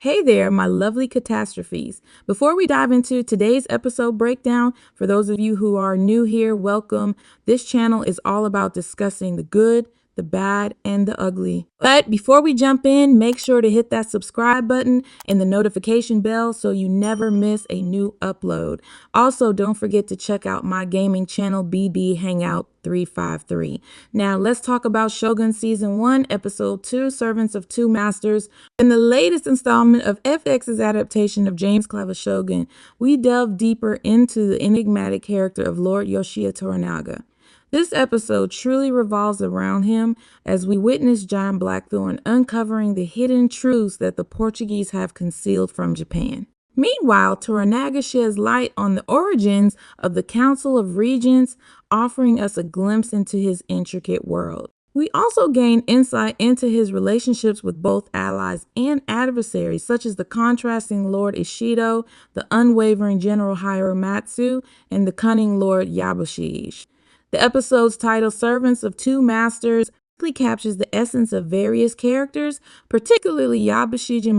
Hey there, my lovely catastrophes. Before we dive into today's episode breakdown, for those of you who are new here, welcome. This channel is all about discussing the good, the bad, and the ugly. But before we jump in, make sure to hit that subscribe button and the notification bell so you never miss a new upload. Also, don't forget to check out my gaming channel, BB Hangout 353. Now, let's talk about Shogun Season 1, Episode 2, Servants of Two Masters. In the latest installment of FX's adaptation of James Clever's Shogun, we delve deeper into the enigmatic character of Lord Toranaga. This episode truly revolves around him as we witness John Blackthorne uncovering the hidden truths that the Portuguese have concealed from Japan. Meanwhile, Toranaga sheds light on the origins of the Council of Regents, offering us a glimpse into his intricate world. We also gain insight into his relationships with both allies and adversaries, such as the contrasting Lord Ishido, the unwavering General Hiromatsu, and the cunning Lord Yabushige. The episode's title, Servants of Two Masters, captures the essence of various characters, particularly Yabushige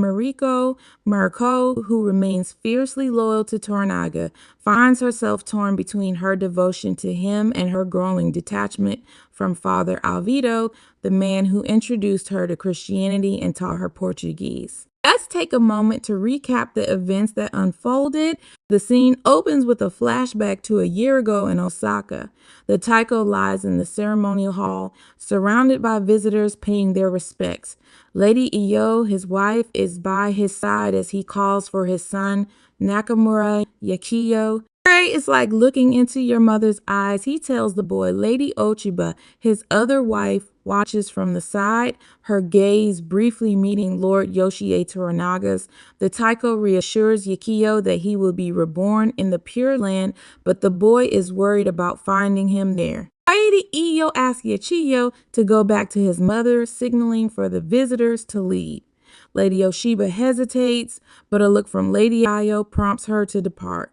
Mariko, who remains fiercely loyal to Toranaga, finds herself torn between her devotion to him and her growing detachment from Father Alvito, the man who introduced her to Christianity and taught her Portuguese. Let's take a moment to recap the events that unfolded. The scene opens with a flashback to a year ago in Osaka. The taiko lies in the ceremonial hall, surrounded by visitors paying their respects. Lady Iyo, his wife, is by his side as he calls for his son, Nakamura Yakiyo. It's like looking into your mother's eyes. He tells the boy. Lady Ochiba, his other wife, watches from the side, her gaze briefly meeting Lord Toranaga's. The taiko reassures Yakiyo that he will be reborn in the Pure Land, but the boy is worried about finding him there. Lady Iyo asks Yachiyo to go back to his mother, signaling for the visitors to leave. Lady Ochiba hesitates, but a look from Lady Iyo prompts her to depart.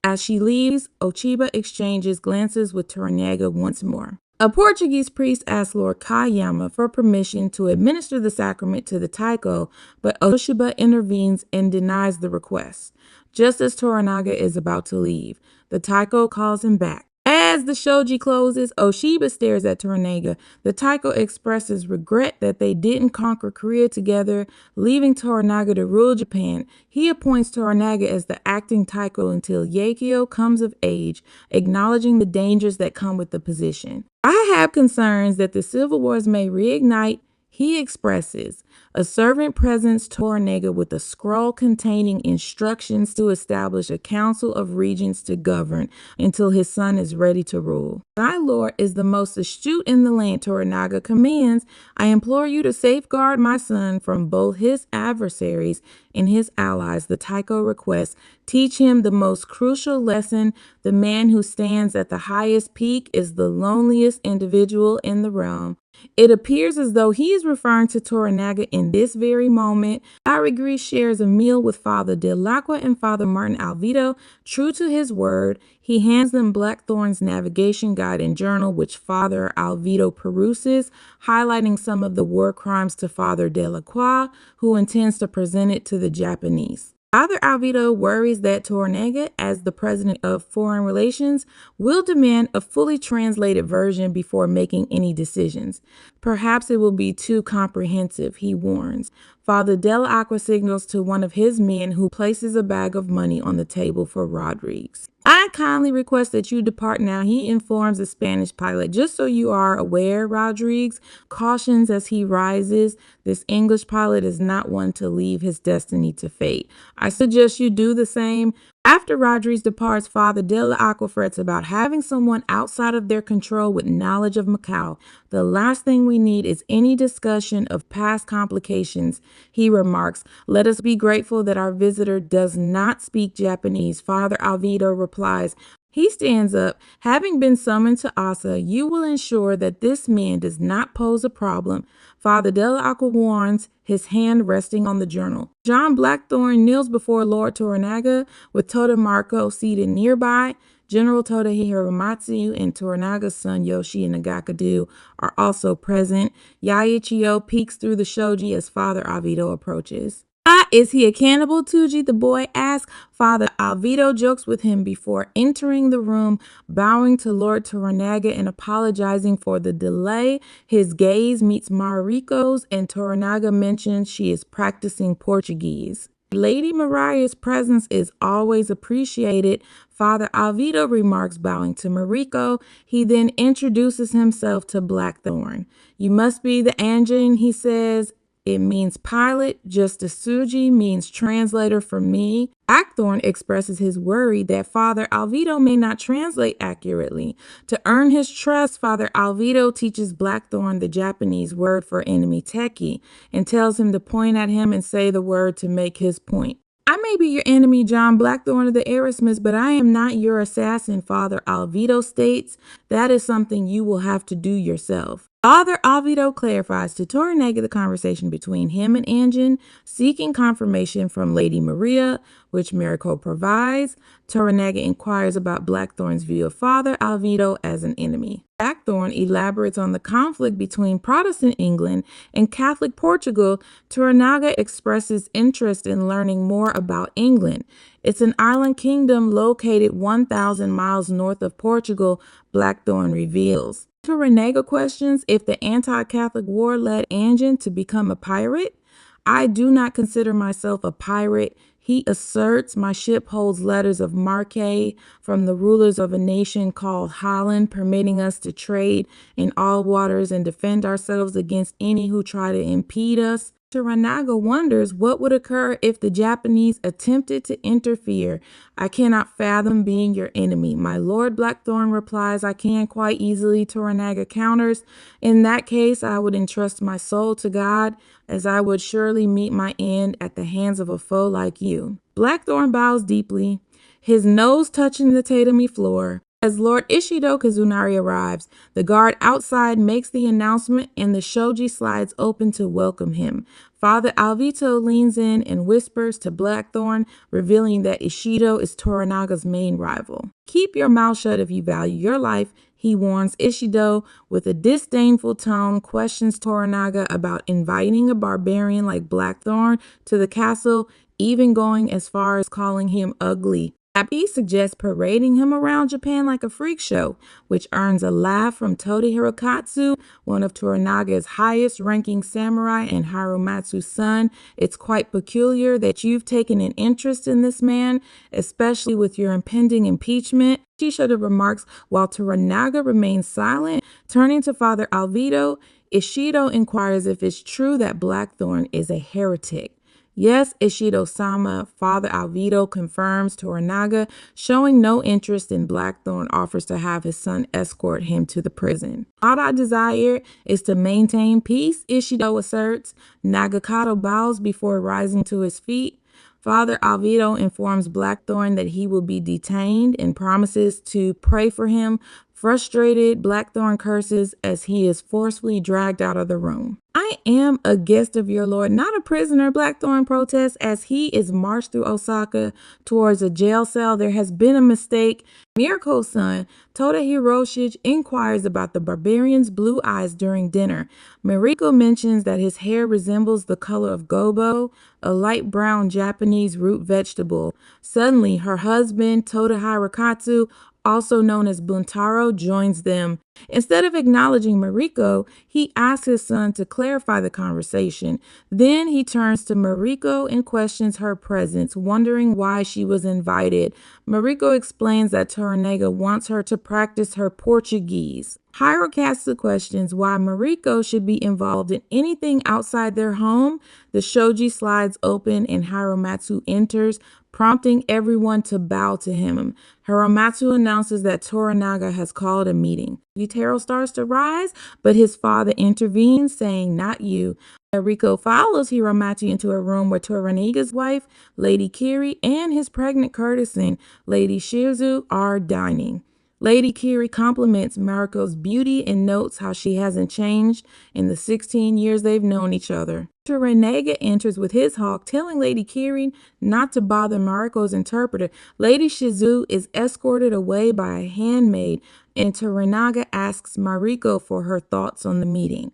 As she leaves, Ochiba exchanges glances with Toranaga once more. A Portuguese priest asks Lord Kayama for permission to administer the sacrament to the taiko, but Ochiba intervenes and denies the request. Just as Toranaga is about to leave, the taiko calls him back. As the shoji closes, Ochiba stares at Toranaga. The taiko expresses regret that they didn't conquer Korea together, leaving Toranaga to rule Japan. He appoints Toranaga as the acting taiko until Yakiyo comes of age, acknowledging the dangers that come with the position. I have concerns that the civil wars may reignite. He expresses. A servant presents Toranaga with a scroll containing instructions to establish a council of regents to govern until his son is ready to rule. My lord is the most astute in the land, Toranaga commands. I implore you to safeguard my son from both his adversaries and his allies. The taiko requests, teach him the most crucial lesson. The man who stands at the highest peak is the loneliest individual in the realm. It appears as though he is referring to Toranaga in this very moment. Arigri shares a meal with Father Delacqua and Father Martin Alvito. True to his word, he hands them Blackthorne's navigation guide and journal, which Father Alvito peruses, highlighting some of the war crimes to Father Delacqua, who intends to present it to the Japanese. Father Alvito worries that Toranaga, as the president of Foreign Relations, will demand a fully translated version before making any decisions. Perhaps it will be too comprehensive, he warns. Father Delacqua signals to one of his men, who places a bag of money on the table for Rodriguez. I kindly request that you depart now, he informs the Spanish pilot. Just so you are aware, Rodriguez cautions as he rises. This English pilot is not one to leave his destiny to fate. I suggest you do the same. After Rodriguez departs, Father Delacqua frets about having someone outside of their control with knowledge of Macau. The last thing we need is any discussion of past complications. He remarks, let us be grateful that our visitor does not speak Japanese. Father Alvito replies, he stands up. Having been summoned to Asa, you will ensure that this man does not pose a problem. Father Delacqua warns, his hand resting on the journal. John Blackthorne kneels before Lord Toranaga, with Toda Mariko seated nearby. General Toda Hiromatsu and Toranaga's son Yoshi Nagakadu are also present. Yachiyo peeks through the shoji as Father Alvito approaches. I Is he a cannibal, Tuji? The boy asked. Father Alvito jokes with him before entering the room, bowing to Lord Toranaga and apologizing for the delay. His gaze meets Mariko's, and Toranaga mentions she is practicing Portuguese. Lady Mariah's presence is always appreciated, Father Alvito remarks, bowing to Mariko. He then introduces himself to Blackthorne. You must be the Anjin, he says. It means pilot, just as Suji means translator for me. Blackthorne expresses his worry that Father Alvito may not translate accurately. To earn his trust, Father Alvito teaches Blackthorne the Japanese word for enemy teki and tells him to point at him and say the word to make his point. I may be your enemy, John Blackthorne of the Erasmus, but I am not your assassin, Father Alvito states. That is something you will have to do yourself. Father Alvito clarifies to Toranaga the conversation between him and Anjin, seeking confirmation from Lady Maria, which Mariko provides. Toranaga inquires about Blackthorne's view of Father Alvito as an enemy. Blackthorne elaborates on the conflict between Protestant England and Catholic Portugal. Toranaga expresses interest in learning more about England. It's an island kingdom located 1,000 miles north of Portugal, Blackthorne reveals. Toranaga questions if the anti-Catholic war led Anjin to become a pirate. I do not consider myself a pirate, he asserts. My ship holds letters of marque from the rulers of a nation called Holland, permitting us to trade in all waters and defend ourselves against any who try to impede us. Toranaga wonders what would occur if the Japanese attempted to interfere. I cannot fathom being your enemy. My Lord Blackthorne replies, I can quite easily. Toranaga counters, in that case, I would entrust my soul to God, as I would surely meet my end at the hands of a foe like you. Blackthorne bows deeply, his nose touching the tatami floor. As Lord Ishido Kazunari arrives, the guard outside makes the announcement and the shoji slides open to welcome him. Father Alvito leans in and whispers to Blackthorne, revealing that Ishido is Toranaga's main rival. Keep your mouth shut if you value your life, he warns. Ishido, with a disdainful tone, questions Toranaga about inviting a barbarian like Blackthorne to the castle, even going as far as calling him ugly. Happy suggests parading him around Japan like a freak show, which earns a laugh from Toda Hirokatsu, one of Toranaga's highest-ranking samurai and Hiromatsu's son. It's quite peculiar that you've taken an interest in this man, especially with your impending impeachment. Ishido remarks while Toranaga remains silent. Turning to Father Alvito, Ishido inquires if it's true that Blackthorne is a heretic. Yes, Ishido-sama, Father Alvito confirms. Toranaga, showing no interest in Blackthorne, offers to have his son escort him to the prison. All I desire is to maintain peace, Ishido asserts. Nagakato bows before rising to his feet. Father Alvito informs Blackthorne that he will be detained and promises to pray for him. Frustrated, Blackthorne curses as he is forcefully dragged out of the room. I am a guest of your lord, not a prisoner, Blackthorne protests as he is marched through Osaka towards a jail cell. There has been a mistake. Miriko's son, Toda Hiroshige, inquires about the barbarian's blue eyes during dinner. Mariko mentions that his hair resembles the color of gobo, a light brown Japanese root vegetable. Suddenly, her husband, Toda Hirokatsu, also known as Buntaro, joins them. Instead of acknowledging Mariko, he asks his son to clarify the conversation. Then he turns to Mariko and questions her presence, wondering why she was invited. Mariko explains that Toranaga wants her to practice her Portuguese. Hirokatsu questions why Mariko should be involved in anything outside their home. The shoji slides open and Hiromatsu enters, prompting everyone to bow to him. Hiromatsu announces that Toranaga has called a meeting. Yutaro starts to rise, but his father intervenes, saying, not you. Mariko follows Hiromatsu into a room where Toranaga's wife, Lady Kiri, and his pregnant courtesan, Lady Shizu, are dining. Lady Kiri compliments Mariko's beauty and notes how she hasn't changed in the 16 years they've known each other. Toranaga enters with his hawk, telling Lady Kiri not to bother Mariko's interpreter. Lady Shizu is escorted away by a handmaid, and Toranaga asks Mariko for her thoughts on the meeting.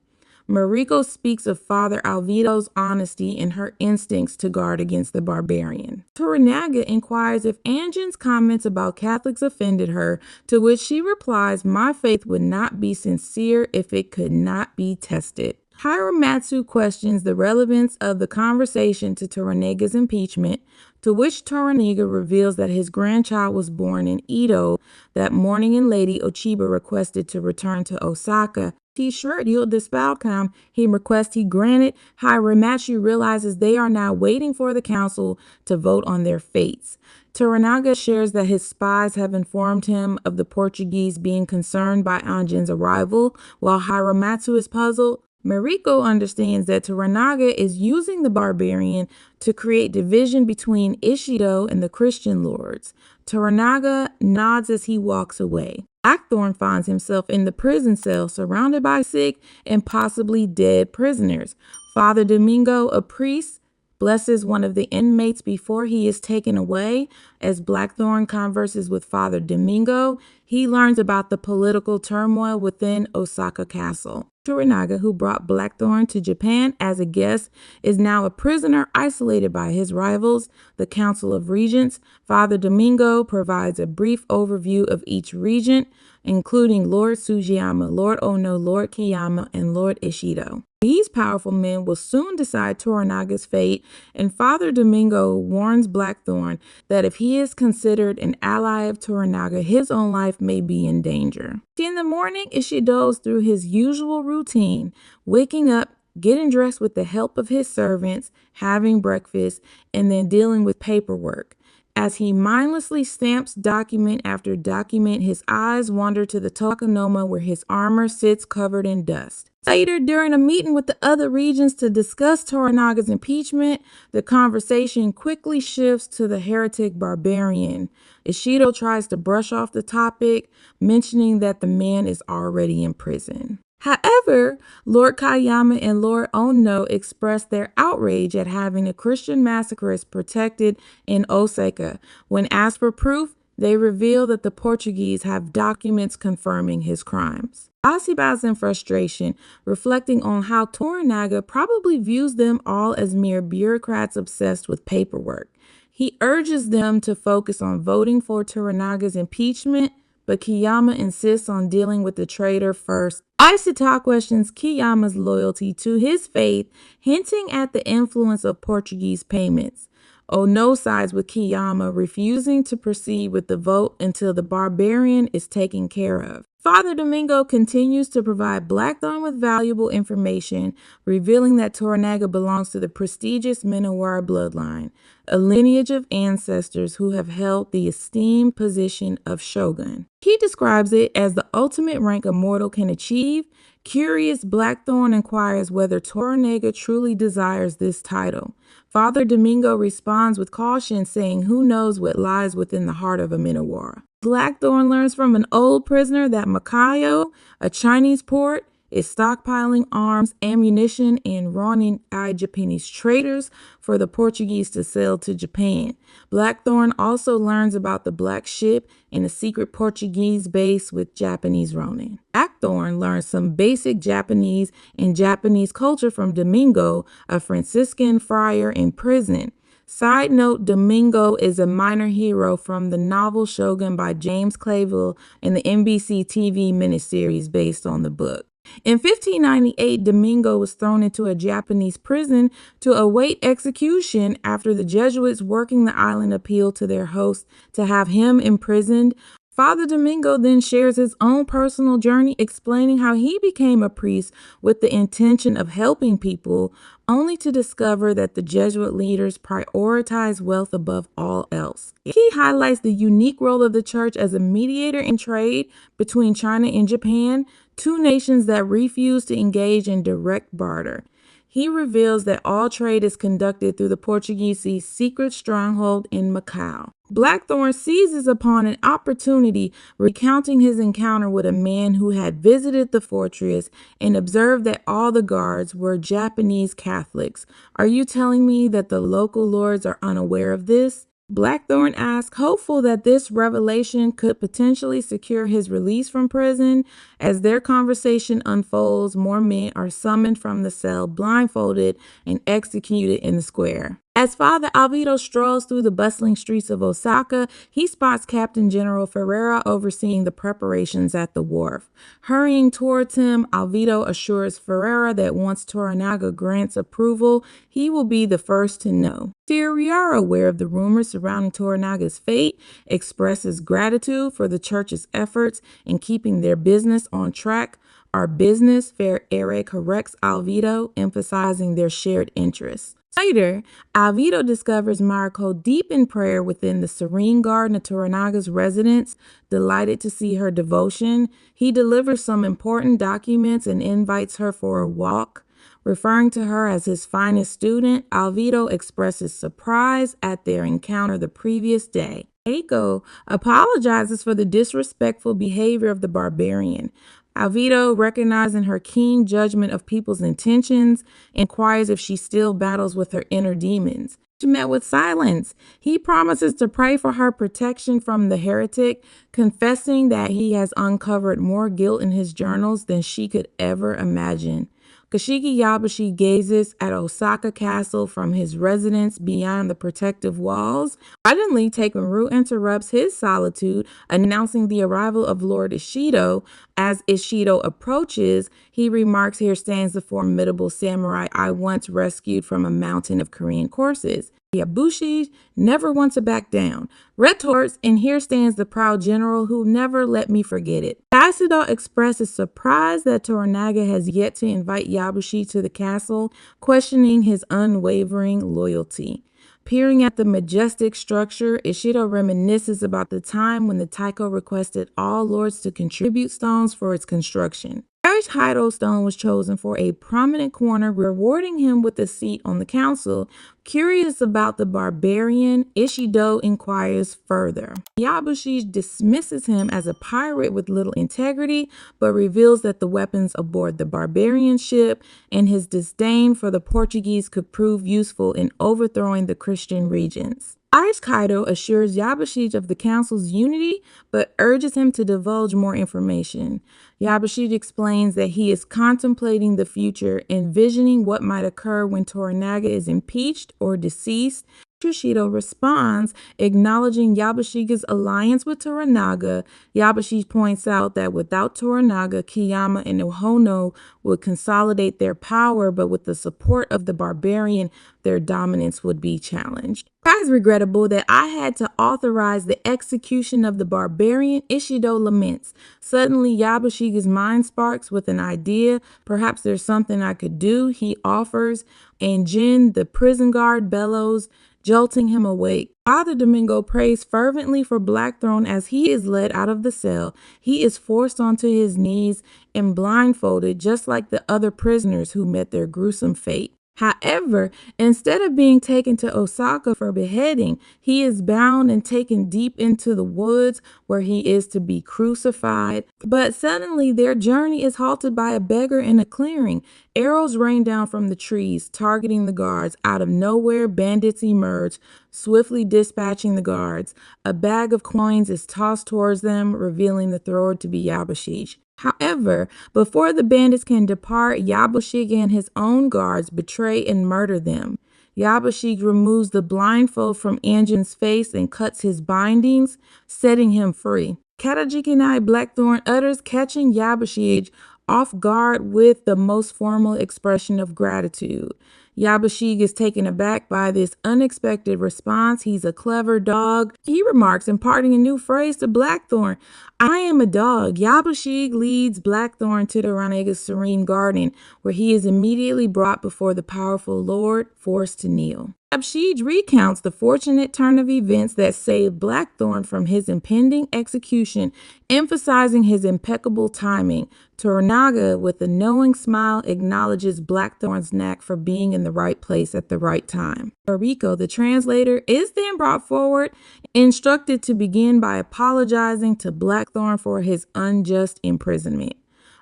Mariko speaks of Father Alvido's honesty and her instincts to guard against the barbarian. Toranaga inquires if Anjin's comments about Catholics offended her, to which she replies, "My faith would not be sincere if it could not be tested." Hiramatsu questions the relevance of the conversation to Toranaga's impeachment, to which Toranaga reveals that his grandchild was born in Edo that morning and Lady Ochiba requested to return to Osaka. He's sure he'll dispel calm. He requests he granted. Hiramatsu realizes they are now waiting for the council to vote on their fates. Toranaga shares that his spies have informed him of the Portuguese being concerned by Anjin's arrival, while Hiramatsu is puzzled. Mariko understands that Toranaga is using the barbarian to create division between Ishido and the Christian lords. Toranaga nods as he walks away. Blackthorne finds himself in the prison cell surrounded by sick and possibly dead prisoners. Father Domingo, a priest, blesses one of the inmates before he is taken away. As Blackthorne converses with Father Domingo, he learns about the political turmoil within Osaka Castle. Toranaga, who brought Blackthorne to Japan as a guest, is now a prisoner isolated by his rivals, the Council of Regents. Father Domingo provides a brief overview of each regent, including Lord Sugiyama, Lord Ono, Lord Kiyama, and Lord Ishido. These powerful men will soon decide Toranaga's fate, and Father Domingo warns Blackthorne that if he is considered an ally of Toranaga, his own life may be in danger. In the morning, Ishido goes through his usual routine, waking up, getting dressed with the help of his servants, having breakfast, and then dealing with paperwork. As he mindlessly stamps document after document, his eyes wander to the Tokonoma where his armor sits covered in dust. Later, during a meeting with the other regents to discuss Toranaga's impeachment, the conversation quickly shifts to the heretic barbarian. Ishido tries to brush off the topic, mentioning that the man is already in prison. However, Lord Kayama and Lord Ono expressed their outrage at having a Christian massacrist protected in Osaka. When asked for proof, they reveal that the Portuguese have documents confirming his crimes. Asi bows in frustration, reflecting on how Toranaga probably views them all as mere bureaucrats obsessed with paperwork. He urges them to focus on voting for Toranaga's impeachment, but Kiyama insists on dealing with the traitor first. Aisata questions Kiyama's loyalty to his faith, hinting at the influence of Portuguese payments. Ono sides with Kiyama, refusing to proceed with the vote until the barbarian is taken care of. Father Domingo continues to provide Blackthorne with valuable information, revealing that Toranaga belongs to the prestigious Minowara bloodline, a lineage of ancestors who have held the esteemed position of Shogun. He describes it as the ultimate rank a mortal can achieve. Curious, Blackthorne inquires whether Toranaga truly desires this title. Father Domingo responds with caution, saying who knows what lies within the heart of a Minowara. Blackthorne learns from an old prisoner that Makayo, a Chinese port, is stockpiling arms, ammunition, and running Japanese traders for the Portuguese to sell to Japan. Blackthorne also learns about the Black Ship and a secret Portuguese base with Japanese Ronin. Blackthorne learns some basic Japanese and Japanese culture from Domingo, a Franciscan friar in prison. Side note, Domingo is a minor hero from the novel Shogun by James Clavell and the NBC TV miniseries based on the book. In 1598, Domingo was thrown into a Japanese prison to await execution after the Jesuits working the island appealed to their host to have him imprisoned. Father Domingo then shares his own personal journey, explaining how he became a priest with the intention of helping people, only to discover that the Jesuit leaders prioritize wealth above all else. He highlights the unique role of the church as a mediator in trade between China and Japan, two nations that refuse to engage in direct barter. He reveals that all trade is conducted through the Portuguese secret stronghold in Macau. Blackthorne seizes upon an opportunity, recounting his encounter with a man who had visited the fortress and observed that all the guards were Japanese Catholics. Are you telling me that the local lords are unaware of this? Blackthorne asks, hopeful that this revelation could potentially secure his release from prison. As their conversation unfolds, more men are summoned from the cell, blindfolded, and executed in the square. As Father Alvito strolls through the bustling streets of Osaka, he spots Captain General Ferreira overseeing the preparations at the wharf. Hurrying towards him, Alvito assures Ferreira that once Toranaga grants approval, he will be the first to know. Ferreira, aware of the rumors surrounding Toranaga's fate, expresses gratitude for the church's efforts in keeping their business on track. Our business, Ferreira corrects Alvito, emphasizing their shared interests. Later, Alvito discovers Mariko deep in prayer within the serene garden of Toranaga's residence. Delighted to see her devotion, he delivers some important documents and invites her for a walk. Referring to her as his finest student, Alvito expresses surprise at their encounter the previous day. Eiko apologizes for the disrespectful behavior of the barbarian. Alvito, recognizing her keen judgment of people's intentions, inquires if she still battles with her inner demons. She met with silence. He promises to pray for her protection from the heretic, confessing that he has uncovered more guilt in his journals than she could ever imagine. Kashiki Yabushi gazes at Osaka Castle from his residence beyond the protective walls. Suddenly, Takeru interrupts his solitude, announcing the arrival of Lord Ishido. As Ishido approaches, he remarks, "Here stands the formidable samurai I once rescued from a mountain of Korean corpses. Yabushi never wants to back down. Retorts, and here stands the proud general who never let me forget it." Asido expresses surprise that Toranaga has yet to invite Yabushi to the castle, questioning his unwavering loyalty. Peering at the majestic structure, Ishido reminisces about the time when the Taiko requested all lords to contribute stones for its construction. Irish Heido stone was chosen for a prominent corner, rewarding him with a seat on the council. Curious about the barbarian, Ishido inquires further. Yabushi dismisses him as a pirate with little integrity, but reveals that the weapons aboard the barbarian ship and his disdain for the Portuguese could prove useful in overthrowing the Christian regents. Irish Kaido assures Yabushi of the council's unity, but urges him to divulge more information. Yabushi explains that he is contemplating the future, envisioning what might occur when Toranaga is impeached or deceased. Ishido responds, acknowledging Yabushige's alliance with Toranaga. Yabushi points out that without Toranaga, Kiyama and Ohono would consolidate their power, but with the support of the barbarian, their dominance would be challenged. It is regrettable that I had to authorize the execution of the barbarian, Ishido laments. Suddenly, Yabushige's mind sparks with an idea. Perhaps there's something I could do, he offers, and Jin, the prison guard, bellows, jolting him awake. Father Domingo prays fervently for Blackthorne as he is led out of the cell. He is forced onto his knees and blindfolded, just like the other prisoners who met their gruesome fate. However, instead of being taken to Osaka for beheading, he is bound and taken deep into the woods where he is to be crucified. But suddenly their journey is halted by a beggar in a clearing. Arrows rain down from the trees, targeting the guards. Out of nowhere, bandits emerge, swiftly dispatching the guards. A bag of coins is tossed towards them, revealing the thrower to be Yabushige. However, before the bandits can depart, Yabushige and his own guards betray and murder them. Yabushige removes the blindfold from Anjin's face and cuts his bindings, setting him free. Katajikinai Blackthorne utters, catching Yabushige off guard with the most formal expression of gratitude. Yabushige is taken aback by this unexpected response. He's a clever dog, he remarks, imparting a new phrase to Blackthorne. I am a dog. Yabushige leads Blackthorne to Toranaga's serene garden, where he is immediately brought before the powerful lord, forced to kneel. Yabushige recounts the fortunate turn of events that saved Blackthorne from his impending execution, emphasizing his impeccable timing. Toranaga, with a knowing smile, acknowledges Blackthorne's knack for being in the right place at the right time. Mariko, the translator, is then brought forward, instructed to begin by apologizing to Blackthorne for his unjust imprisonment.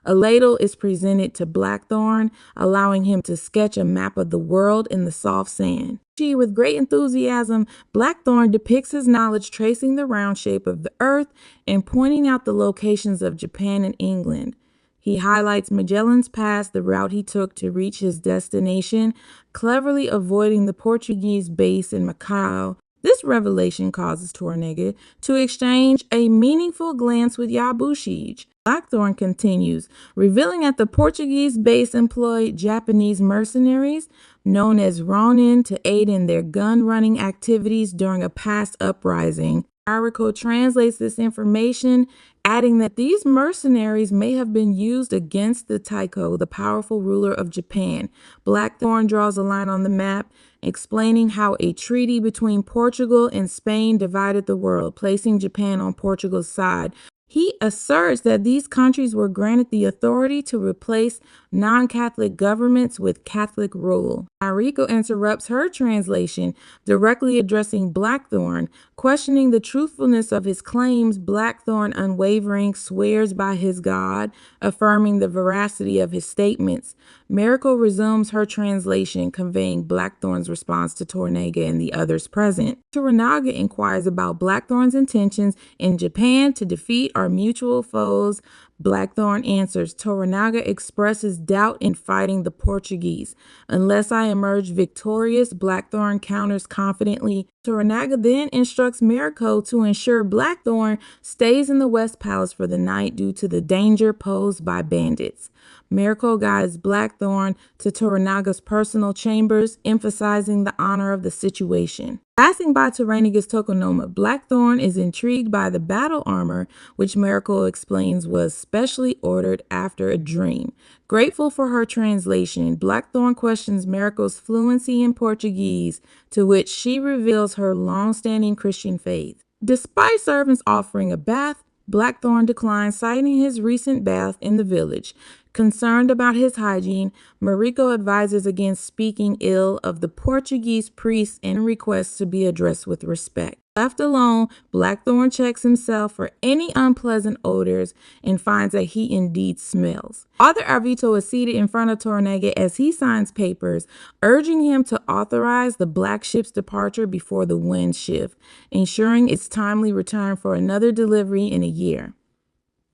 A ladle is presented to Blackthorne, allowing him to sketch a map of the world in the soft sand. With great enthusiasm, Blackthorne depicts his knowledge tracing the round shape of the earth and pointing out the locations of Japan and England. He highlights Magellan's Pass, the route he took to reach his destination, cleverly avoiding the Portuguese base in Macau. This revelation causes Toranaga to exchange a meaningful glance with Yabushige. Blackthorne continues, revealing that the Portuguese base employed Japanese mercenaries known as Ronin to aid in their gun-running activities during a past uprising. Mariko translates this information, adding that these mercenaries may have been used against the Taiko, the powerful ruler of Japan. Blackthorne draws a line on the map, explaining how a treaty between Portugal and Spain divided the world, placing Japan on Portugal's side. He asserts that these countries were granted the authority to replace non-Catholic governments with Catholic rule. Mariko interrupts her translation, directly addressing Blackthorne, questioning the truthfulness of his claims. Blackthorne, unwavering, swears by his God, affirming the veracity of his statements. Mariko resumes her translation, conveying Blackthorne's response to Toranaga and the others present. Toranaga inquires about Blackthorne's intentions in Japan to defeat our mutual foes. Blackthorne answers. Toranaga expresses doubt in fighting the Portuguese. Unless I emerge victorious, Blackthorne counters confidently. Toranaga then instructs Mariko to ensure Blackthorne stays in the West Palace for the night due to the danger posed by bandits. Mariko guides Blackthorne to Toranaga's personal chambers, emphasizing the honor of the situation. Passing by Toranaga's tokonoma, Blackthorne is intrigued by the battle armor, which Mariko explains was specially ordered after a dream. Grateful for her translation, Blackthorne questions Mariko's fluency in Portuguese, to which she reveals her long-standing Christian faith. Despite servants offering a bath, Blackthorne declines, citing his recent bath in the village. Concerned about his hygiene, Mariko advises against speaking ill of the Portuguese priests and requests to be addressed with respect. Left alone, Blackthorne checks himself for any unpleasant odors and finds that he indeed smells. Father Arvito is seated in front of Toranaga as he signs papers, urging him to authorize the black ship's departure before the wind shift, ensuring its timely return for another delivery in a year.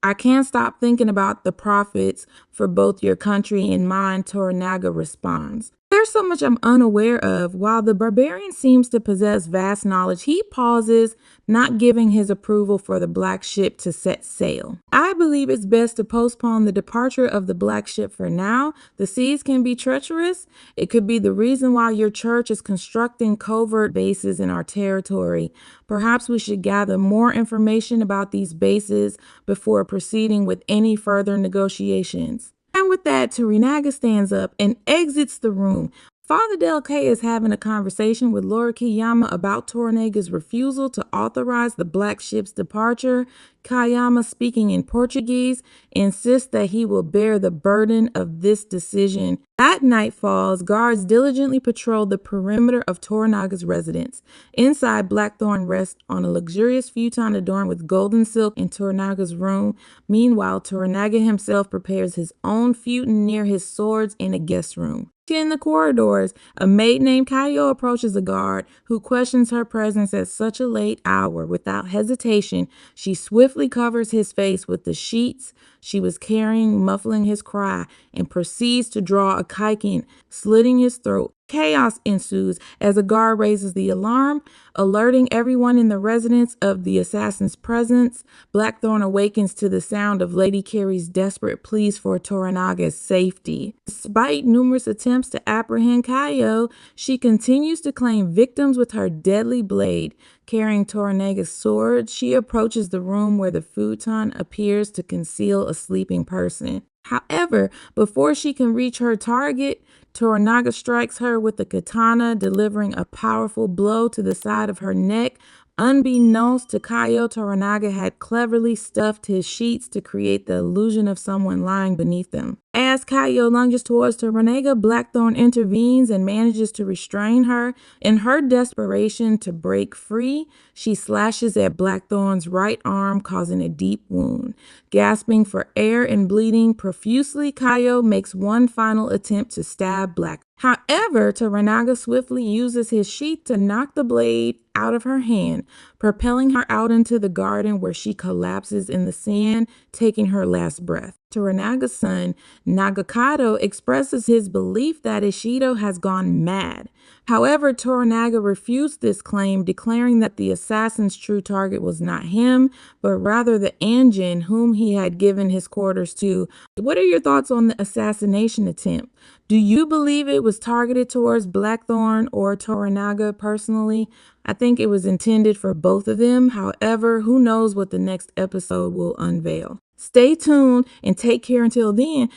I can't stop thinking about the profits for both your country and mine, Toranaga responds. There's so much I'm unaware of. While the barbarian seems to possess vast knowledge, he pauses, not giving his approval for the black ship to set sail. I believe it's best to postpone the departure of the black ship for now. The seas can be treacherous. It could be the reason why your church is constructing covert bases in our territory. Perhaps we should gather more information about these bases before proceeding with any further negotiations. And with that, Toranaga stands up and exits the room. Father Del Kay is having a conversation with Lord Kayama about Toranaga's refusal to authorize the black ship's departure. Kayama, speaking in Portuguese, insists that he will bear the burden of this decision. At nightfalls, guards diligently patrol the perimeter of Toranaga's residence. Inside, Blackthorne rests on a luxurious futon adorned with golden silk in Toranaga's room. Meanwhile, Toranaga himself prepares his own futon near his swords in a guest room. In the corridors, a maid named Kayo approaches a guard who questions her presence at such a late hour. Without hesitation, she swiftly covers his face with the sheets she was carrying, muffling his cry, and proceeds to draw a kaikin, slitting his throat. Chaos ensues as a guard raises the alarm, alerting everyone in the residence of the assassin's presence. Blackthorne awakens to the sound of Lady Carrie's desperate pleas for Toranaga's safety. Despite numerous attempts to apprehend Kayo, she continues to claim victims with her deadly blade. Carrying Toranaga's sword, she approaches the room where the futon appears to conceal a sleeping person. However, before she can reach her target, Toranaga strikes her with the katana, delivering a powerful blow to the side of her neck. Unbeknownst to Kayo, Toranaga had cleverly stuffed his sheets to create the illusion of someone lying beneath them. As As Kaio lunges towards Toranaga, Blackthorn intervenes and manages to restrain her. In her desperation to break free, she slashes at Blackthorn's right arm, causing a deep wound. Gasping for air and bleeding profusely, Kaio makes one final attempt to stab Black. However, Toranaga swiftly uses his sheath to knock the blade out of her hand, propelling her out into the garden where she collapses in the sand, taking her last breath. Toranaga's son, Nagakado, expresses his belief that Ishido has gone mad. However, Toranaga refused this claim, declaring that the assassin's true target was not him, but rather the Anjin whom he had given his quarters to. What are your thoughts on the assassination attempt? Do you believe it was targeted towards Blackthorn or Toranaga personally? I think it was intended for both of them. However, who knows what the next episode will unveil. Stay tuned and take care until then.